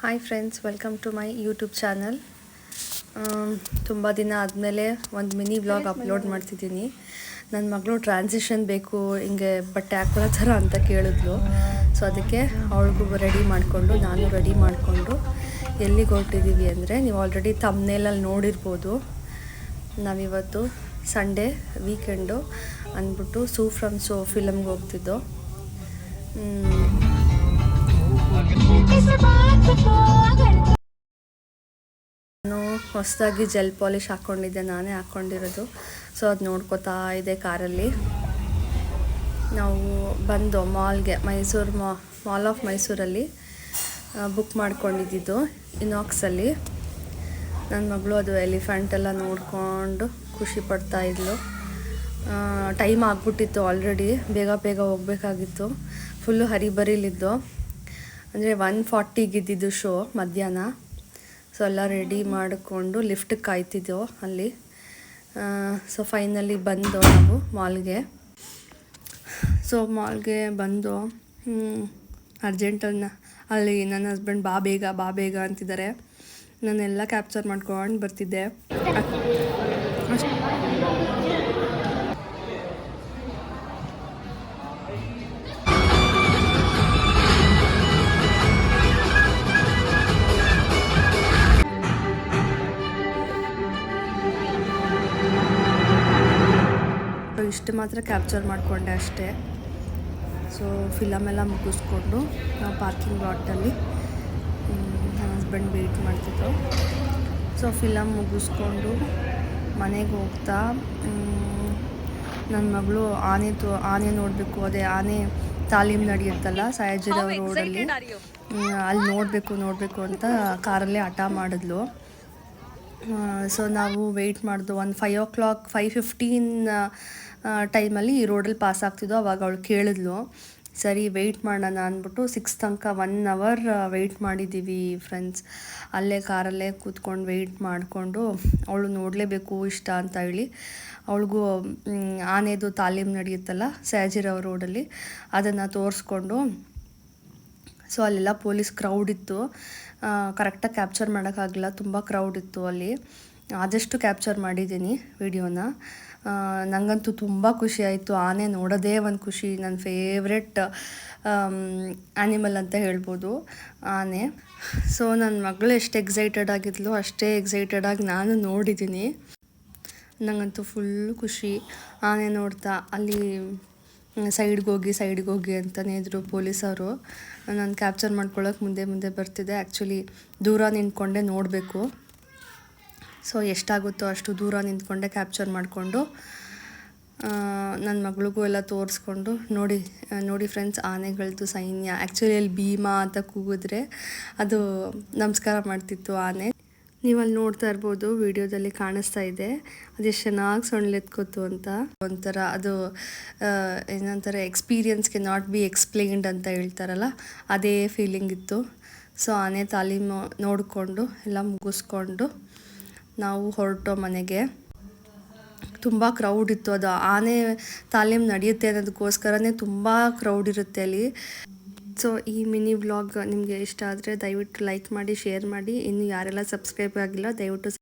Hi friends, welcome to my YouTube channel. ತುಂಬ ದಿನ ಆದಮೇಲೆ ಒಂದು ಮಿನಿ ವ್ಲಾಗ್ ಅಪ್ಲೋಡ್ ಮಾಡ್ತಿದ್ದೀನಿ. ನನ್ನ ಮಗಳು ಟ್ರಾನ್ಸಿಷನ್ ಬೇಕು, ಹಿಂಗೆ ಬಟ್ಟೆ ಹಾಕೊಳ್ಳೋ ಥರ ಅಂತ ಕೇಳಿದ್ಲು. ಸೊ ಅದಕ್ಕೆ ಅವಳಿಗೂ ರೆಡಿ ಮಾಡಿಕೊಂಡು ನಾನು ರೆಡಿ ಮಾಡಿಕೊಂಡು ಎಲ್ಲಿಗೆ ಹೊರಟಿದ್ದೀವಿ ಅಂದರೆ, ನೀವು ಆಲ್ರೆಡಿ ಥಂಬ್ನೇಲಲ್ಲಿ ನೋಡಿರ್ಬೋದು. ನಾವಿವತ್ತು ಸಂಡೇ ವೀಕೆಂಡು ಅಂದ್ಬಿಟ್ಟು ಸೂ ಫ್ರಮ್ ಸೋ ಫಿಲಮ್ಗೆ ಹೋಗ್ತಿದ್ದೋ. ನಾನು ಹೊಸದಾಗಿ ಜೆಲ್ ಪಾಲಿಷ್ ಹಾಕ್ಕೊಂಡಿದ್ದೆ, ನಾನೇ ಹಾಕ್ಕೊಂಡಿರೋದು. ಸೊ ಅದು ನೋಡ್ಕೋತಾ ಇದೆ ಕಾರಲ್ಲಿ. ನಾವು ಬಂದು ಮಾಲ್ಗೆ, ಮೈಸೂರು ಮಾಲ್ ಆಫ್ ಮೈಸೂರಲ್ಲಿ ಬುಕ್ ಮಾಡ್ಕೊಂಡಿದ್ದು ಇನಾಕ್ಸಲ್ಲಿ. ನನ್ನ ಮಗಳು ಅದು ಎಲಿಫೆಂಟ್ ಎಲ್ಲ ನೋಡಿಕೊಂಡು ಖುಷಿ ಪಡ್ತಾ ಇದ್ಲು. ಟೈಮ್ ಆಗಿಬಿಟ್ಟಿತ್ತು ಆಲ್ರೆಡಿ, ಬೇಗ ಬೇಗ ಹೋಗಬೇಕಾಗಿತ್ತು. ಫುಲ್ಲು ಹರಿಬರಿಲಿದ್ದು, ಅಂದರೆ 1:40 ಇದ್ದಿದ್ದು ಶೋ ಮಧ್ಯಾಹ್ನ. ಸೊ ಎಲ್ಲ ರೆಡಿ ಮಾಡಿಕೊಂಡು ಲಿಫ್ಟಿಗೆ ಕಾಯ್ತಿದ್ದೋ ಅಲ್ಲಿ. ಸೊ ಫೈನಲಿ ಬಂದು ನಾವು ಮಾಲ್ಗೆ. ಸೊ ಮಾಲ್ಗೆ ಬಂದು ಅರ್ಜೆಂಟಲ್ಲಿ ಅಲ್ಲಿ ನನ್ನ ಹಸ್ಬೆಂಡ್ ಬಾ ಬೇಗ ಅಂತಿದ್ದಾರೆ. ನಾನೆಲ್ಲ ಕ್ಯಾಪ್ಚರ್ ಮಾಡ್ಕೊಂಡು ಬರ್ತಿದ್ದೆ. ಇಷ್ಟು ಮಾತ್ರ ಕ್ಯಾಪ್ಚರ್ ಮಾಡಿಕೊಂಡೆ ಅಷ್ಟೇ. ಸೊ ಫಿಲಮೆಲ್ಲ ಮುಗಿಸ್ಕೊಂಡು ನಾವು ಪಾರ್ಕಿಂಗ್ ಲಾಟಲ್ಲಿ ನನ್ನ ಹಸ್ಬೆಂಡ್ ವೆಯ್ಟ್ ಮಾಡ್ತಿದ್ದು. ಸೊ ಫಿಲಮ್ ಮುಗಿಸ್ಕೊಂಡು ಮನೆಗೆ ಹೋಗ್ತಾ ನನ್ನ ಮಗಳು ಆನೆ ನೋಡಬೇಕು, ಅದೇ ಆನೆ ತಾಲೀಮ್ ನಡೆಯುತ್ತಲ್ಲ ಸಯಾಜಿರಾವ್ ರೋಡಲ್ಲಿ, ಅಲ್ಲಿ ನೋಡಬೇಕು ಅಂತ ಕಾರಲ್ಲೇ ಹಠ ಮಾಡಿದ್ಲು. ಸೊ ನಾವು ವೆಯ್ಟ್ ಮಾಡಿದ್ವು. ಒಂದು 5:15 ಟೈಮಲ್ಲಿ ಈ ರೋಡಲ್ಲಿ ಪಾಸ್ ಆಗ್ತಿದ್ದೋ. ಅವಾಗ ಅವಳು ಕೇಳಿದ್ಲು, ಸರಿ ವೆಯ್ಟ್ ಮಾಡೋಣ ಅಂದ್ಬಿಟ್ಟು 6 ತನಕ 1 ಅವರ್ ವೆಯ್ಟ್ ಮಾಡಿದ್ದೀವಿ ಫ್ರೆಂಡ್ಸ್. ಅಲ್ಲೇ ಕಾರಲ್ಲೇ ಕೂತ್ಕೊಂಡು ವೆಯ್ಟ್ ಮಾಡಿಕೊಂಡು, ಅವಳು ನೋಡಲೇಬೇಕು ಇಷ್ಟ ಅಂತ ಹೇಳಿ ಅವಳಿಗೂ ಆನೆದು ತಾಲೀಮ್ ನಡೆಯುತ್ತಲ್ಲ ಸಯಾಜಿರಾವ್ ರೋಡಲ್ಲಿ, ಅದನ್ನು ತೋರಿಸ್ಕೊಂಡು. ಸೊ ಅಲ್ಲೆಲ್ಲ ಪೊಲೀಸ್ ಕ್ರೌಡ್ ಇತ್ತು, ಕರೆಕ್ಟಾಗಿ ಕ್ಯಾಪ್ಚರ್ ಮಾಡೋಕ್ಕಾಗಲಿಲ್ಲ, ತುಂಬ ಕ್ರೌಡ್ ಇತ್ತು ಅಲ್ಲಿ. ಆದಷ್ಟು ಕ್ಯಾಪ್ಚರ್ ಮಾಡಿದ್ದೀನಿ ವಿಡಿಯೋನ. ನನಗಂತೂ ತುಂಬ ಖುಷಿ ಆಯಿತು. ಆನೆ ನೋಡೋದೇ ಒಂದು ಖುಷಿ. ನನ್ನ ಫೇವ್ರೆಟ್ ಆ್ಯನಿಮಲ್ ಅಂತ ಹೇಳ್ಬೋದು ಆನೆ. ಸೊ ನನ್ನ ಮಗಳು ಎಷ್ಟು ಎಕ್ಸೈಟೆಡ್ ಆಗಿದ್ಲು ಅಷ್ಟೇ ಎಕ್ಸೈಟೆಡಾಗಿ ನಾನು ನೋಡಿದ್ದೀನಿ. ನನಗಂತೂ ಫುಲ್ ಖುಷಿ ಆನೆ ನೋಡ್ತಾ. ಅಲ್ಲಿ ಸೈಡ್ಗೆ ಹೋಗಿ ಅಂತಲೇ ಇದ್ರು ಪೊಲೀಸವರು. ನಾನು ಕ್ಯಾಪ್ಚರ್ ಮಾಡ್ಕೊಳ್ಳೋಕೆ ಮುಂದೆ ಬರ್ತಿದ್ದೆ. ಆ್ಯಕ್ಚುಲಿ ದೂರ ನಿಂತ್ಕೊಂಡೆ ನೋಡಬೇಕು. ಸೊ ಎಷ್ಟಾಗುತ್ತೋ ಅಷ್ಟು ದೂರ ನಿಂತ್ಕೊಂಡೆ ಕ್ಯಾಪ್ಚರ್ ಮಾಡಿಕೊಂಡು ನನ್ನ ಮಗಳಿಗೂ ಎಲ್ಲ ತೋರಿಸ್ಕೊಂಡು, ನೋಡಿ ಫ್ರೆಂಡ್ಸ್, ಆನೆಗಳದ್ದು ಸೈನ್ಯ. ಆ್ಯಕ್ಚುಲಿ ಅಲ್ಲಿ ಭೀಮಾ ಅಂತ ಕೂಗಿದ್ರೆ ಅದು ನಮಸ್ಕಾರ ಮಾಡ್ತಿತ್ತು ಆನೆ. ನೀವಲ್ಲಿ ನೋಡ್ತಾ ಇರ್ಬೋದು, ವಿಡಿಯೋದಲ್ಲಿ ಕಾಣಿಸ್ತಾ ಇದೆ. ಅದೆಷ್ಟು ಚೆನ್ನಾಗಿ ಸೊಳ್ಳೆತ್ಕೋತು ಅಂತ. ಒಂಥರ ಅದು ಏನಂತಾರೆ, ಎಕ್ಸ್ಪೀರಿಯನ್ಸ್ಗೆ ನಾಟ್ ಬಿ ಎಕ್ಸ್ಪ್ಲೇನ್ಡ್ ಅಂತ ಹೇಳ್ತಾರಲ್ಲ, ಅದೇ ಫೀಲಿಂಗ್ ಇತ್ತು. ಸೊ ಆನೆ ತಾಲೀಮು ನೋಡಿಕೊಂಡು ಎಲ್ಲ ಮುಗಿಸ್ಕೊಂಡು ನಾವು ಹೊರಟೋ ಮನೆಗೆ. ತುಂಬ ಕ್ರೌಡ್ ಇತ್ತು. ಅದು ಆನೆ ತಾಲೀಮ್ ನಡೆಯುತ್ತೆ ಅನ್ನೋದಕ್ಕೋಸ್ಕರನೇ ತುಂಬ ಕ್ರೌಡ್ ಇರುತ್ತೆ ಅಲ್ಲಿ. ಸೊ ಈ ಮಿನಿ ವ್ಲಾಗ್ ನಿಮಗೆ ಇಷ್ಟ ಆದರೆ ದಯವಿಟ್ಟು ಲೈಕ್ ಮಾಡಿ, ಶೇರ್ ಮಾಡಿ. ಇನ್ನು ಯಾರೆಲ್ಲ ಸಬ್ಸ್ಕ್ರೈಬ್ ಆಗಿಲ್ಲ ದಯವಿಟ್ಟು